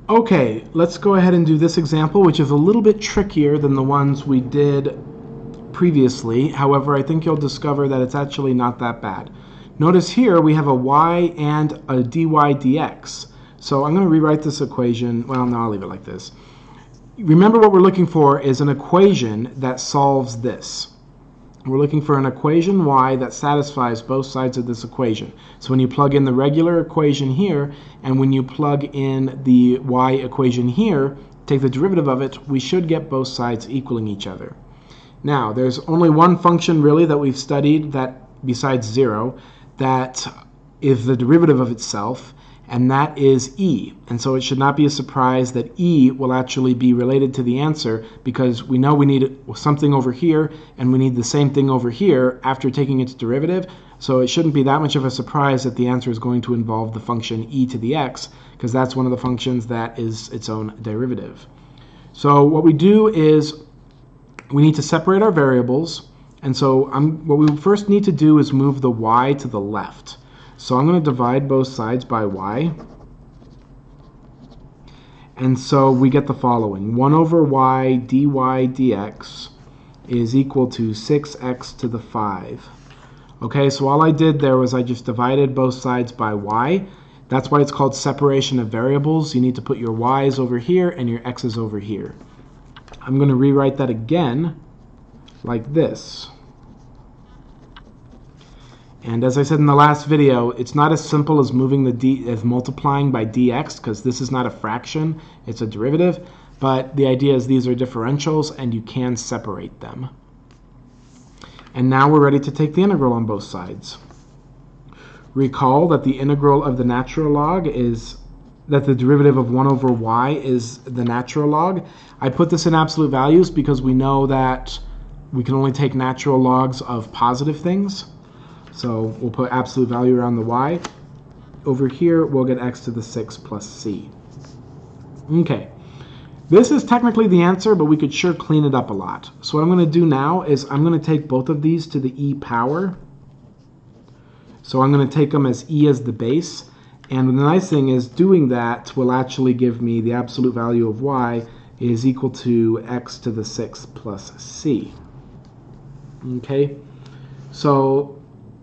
Okay, let's go ahead and do this example, which is a little bit trickier than the ones we did previously. However, I think you'll discover that it's actually not that bad. Notice here we have a y and a dy dx. So I'm going to rewrite this equation. Well, no, I'll leave it like this. Remember, what we're looking for is an equation that solves this. We're looking for an equation y that satisfies both sides of this equation. So when you plug in the regular equation here, and when you plug in the y equation here, take the derivative of it, we should get both sides equaling each other. Now, there's only one function really that we've studied, that besides 0, that is the derivative of itself, and that is e. And so it should not be a surprise that e will actually be related to the answer, because we know we need something over here and we need the same thing over here after taking its derivative. So it shouldn't be that much of a surprise that the answer is going to involve the function e to the x, because that's one of the functions that is its own derivative. So what we do is we need to separate our variables. And so what we first need to do is move the y to the left. So I'm going to divide both sides by y. And so we get the following. 1 over y dy dx is equal to 6x to the 5. Okay, so all I did there was I just divided both sides by y. That's why it's called separation of variables. You need to put your y's over here and your x's over here. I'm going to rewrite that again like this. And as I said in the last video, it's not as simple as moving as multiplying by dx, because this is not a fraction, it's a derivative. But the idea is these are differentials and you can separate them. And now we're ready to take the integral on both sides. Recall that the integral of the natural log is that the derivative of 1 over y is the natural log. I put this in absolute values because we know that we can only take natural logs of positive things. So we'll put absolute value around the y. Over here, we'll get x to the 6 plus c. Okay. This is technically the answer, but we could sure clean it up a lot. So what I'm going to do now is I'm going to take both of these to the e power. So I'm going to take them as e as the base. And the nice thing is doing that will actually give me the absolute value of y is equal to x to the 6 plus c. Okay. So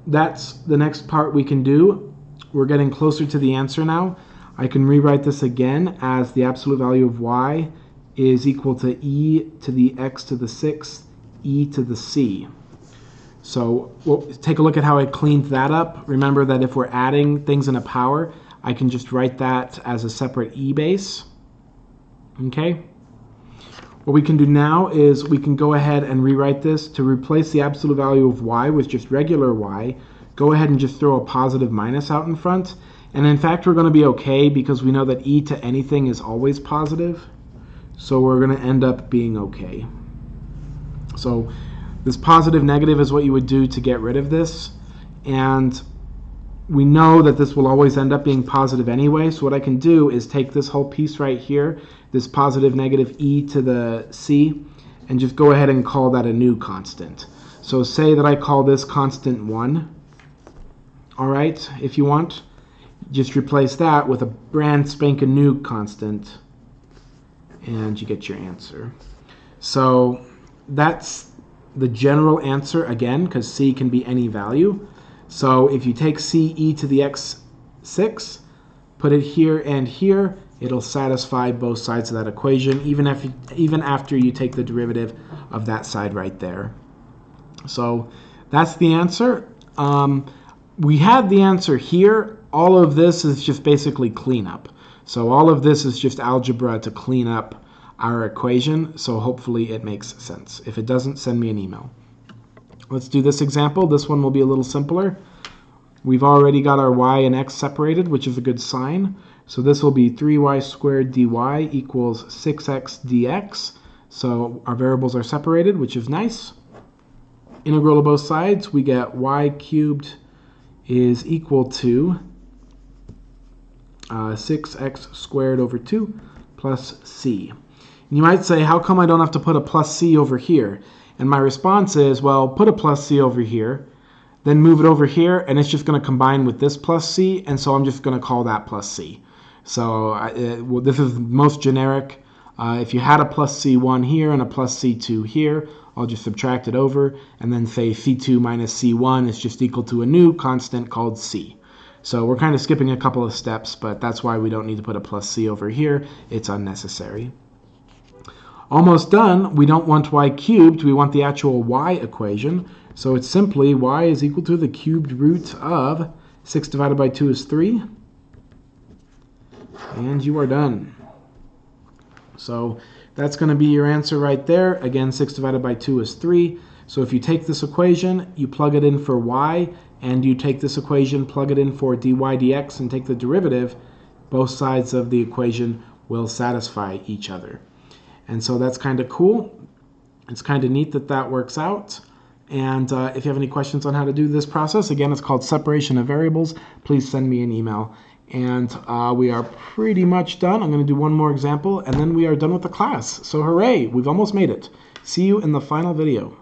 that's the next part we can do. We're getting closer to the answer now. I can rewrite this again as the absolute value of y is equal to e to the x to the 6th, e to the c. So we'll take a look at how I cleaned that up. Remember that if we're adding things in a power, I can just write that as a separate e base. Okay? What we can do now is we can go ahead and rewrite this to replace the absolute value of y with just regular y. Go ahead and just throw a positive minus out in front. And in fact, we're going to be okay because we know that e to anything is always positive. So we're going to end up being okay. So this positive negative is what you would do to get rid of this. And we know that this will always end up being positive anyway. So what I can do is take this whole piece right here, this positive negative e to the c, and just go ahead and call that a new constant. So say that I call this constant 1. All right, if you want, just replace that with a brand spanking new constant, and you get your answer. So that's the general answer again, because c can be any value. So if you take c e to the x 6, put it here and here, it'll satisfy both sides of that equation, even after you take the derivative of that side right there. So that's the answer. We had the answer here. All of this is just basically cleanup. So all of this is just algebra to clean up our equation. So hopefully it makes sense. If it doesn't, send me an email. Let's do this example. This one will be a little simpler. We've already got our y and x separated, which is a good sign. So this will be 3y squared dy equals 6x dx. So our variables are separated, which is nice. Integral of both sides, we get y cubed is equal to 6x squared over 2 plus c. And you might say, how come I don't have to put a plus c over here? And my response is, well, put a plus c over here, then move it over here, and it's just going to combine with this plus c, and so I'm just going to call that plus c. So well, this is most generic. If you had a plus C1 here and a plus C2 here, I'll just subtract it over and then say C2 minus C1 is just equal to a new constant called C. So we're kind of skipping a couple of steps, but that's why we don't need to put a plus C over here. It's unnecessary. Almost done. We don't want y cubed. We want the actual y equation. So it's simply y is equal to the cubed root of 6 divided by 2 is 3. And you are done. So that's going to be your answer right there. Again, 6 divided by 2 is 3. So if you take this equation, you plug it in for y, and you take this equation, plug it in for dy dx, and take the derivative, both sides of the equation will satisfy each other. And so that's kind of cool. It's kind of neat that that works out. And if you have any questions on how to do this process, again, it's called separation of variables. Please send me an email. And we are pretty much done. I'm going to do one more example, and then we are done with the class. So hooray, we've almost made it. See you in the final video.